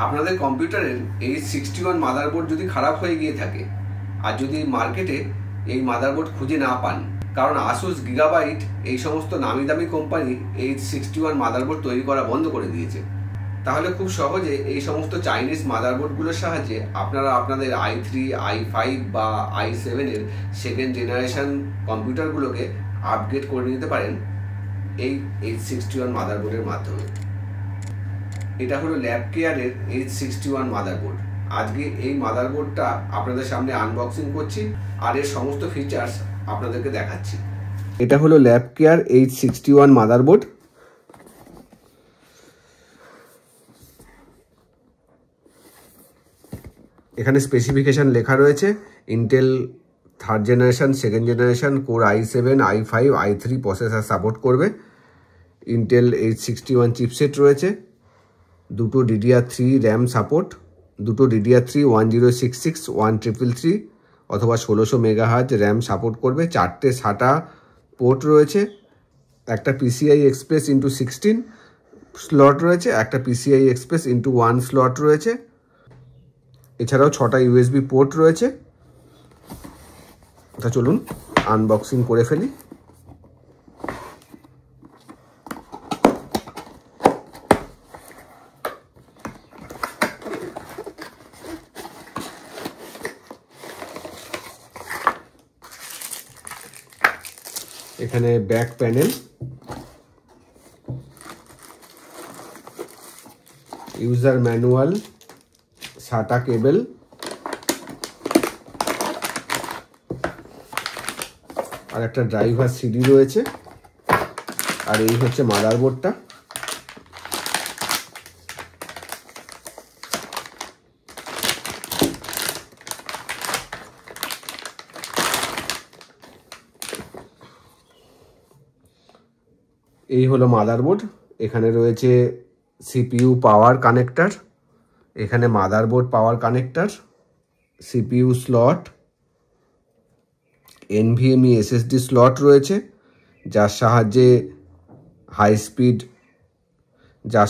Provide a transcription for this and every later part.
আপনাদের কম্পিউটারের H61 motherboard যদি খারাপ হয়ে গিয়ে থাকে আর যদি মার্কেটে এই মাদারবোর্ড খুঁজে না পান, কারণ আসুস, গিগাবাইট এই সমস্ত নামি দামি কোম্পানি H61 মাদারবোর্ড তৈরি করা বন্ধ করে দিয়েছে, তাহলে খুব সহজে এই সমস্ত চাইনিজ মাদারবোর্ডগুলোর সাহায্যে আপনারা আপনাদের i3, i5 বা i7 এর সেকেন্ড জেনারেশন কম্পিউটারগুলোকে আপগ্রেড করে নিতে পারেন এই H61 মাদারবোর্ডের মাধ্যমে। এটা হলো ল্যাবকেয়ারের H61 মাদারবোর্ড। আজকে এই মাদারবোর্ডটা আপনাদের সামনে আনবক্সিং করছি আর এর সমস্ত ফিচার্স আপনাদেরকে দেখাচ্ছি। এটা হলো ল্যাবকেয়ার H61 মাদারবোর্ড। এখানে স্পেসিফিকেশন লেখা রয়েছে Intel third generation, second generation, core i7, i5, i3 processor support করবে। ইন্টেল H61 চিপসেট রয়েছে, দুটো DDR3 র্যাম সাপোর্ট, দুটো DDR3 1066, 1333 অথবা 1600 মেগাহার্জ র্যাম সাপোর্ট করবে। 4টে SATA পোর্ট রয়েছে, একটা PCI Express *16 স্লট রয়েছে, একটা PCI Express *1 স্লট রয়েছে। এছাড়াও 6টা USB পোর্ট রয়েছে। তা চলুন আনবক্সিং করে ফেলি। এখানে back panel, user manual, SATA কেবল, আর একটা ড্রাইভার সিডি রয়েছে। আর এই হচ্ছে মাদারবোর্ডটা। এই হলো মাদারবোর্ড। এখানে রয়েছে CPU পাওয়ার কানেক্টর, এখানে মাদারবোর্ড পাওয়ার connector, CPU slot, NVMe SSD slot রয়েছে, যার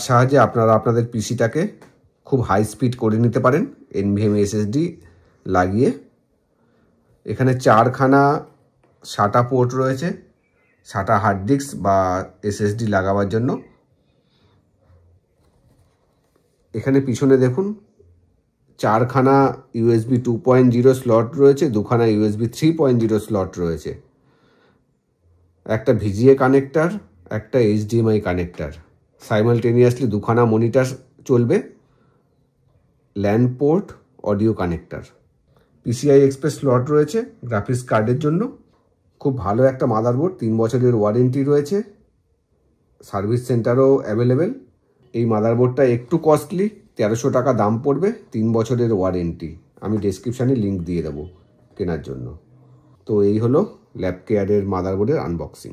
সাহায্যে আপনারা আপনাদের পিসিটাকে খুব হাই স্পিড করে নিতে পারেন NVMe SSD লাগিয়ে। এখানে 4খানা SATA পোর্ট রয়েছে, SATA হার্ড ডিস্ক বা SSD লাগাবার জন্য। এখানে পিছনে দেখুন 4খানা USB 2.0 স্লট রয়েছে, 2খানা USB 3.0 স্লট রয়েছে, একটা VGA কানেক্টর, একটা HDMI কানেক্টর। সাইমালটেনিয়াসলি 2খানা মনিটর চলবে, LAN port, audio connector. PCI Express slot রয়েছে গ্রাফিক্স কার্ডের জন্য। খুব ভালো একটা মাদারবোর্ড, 3 বছরের ওয়ারেন্টি রয়েছে, সার্ভিস সেন্টারও অ্যাভেলেবেল। এই মাদারবোর্ডটা একটু কস্টলি, 1300 টাকা দাম পড়বে, 3 বছরের ওয়ারেন্টি। আমি ডেসক্রিপশানে লিঙ্ক দিয়ে দেবো কেনার জন্য। তো এই হলো ল্যাবকেয়ারের মাদারবোর্ডের আনবক্সিং।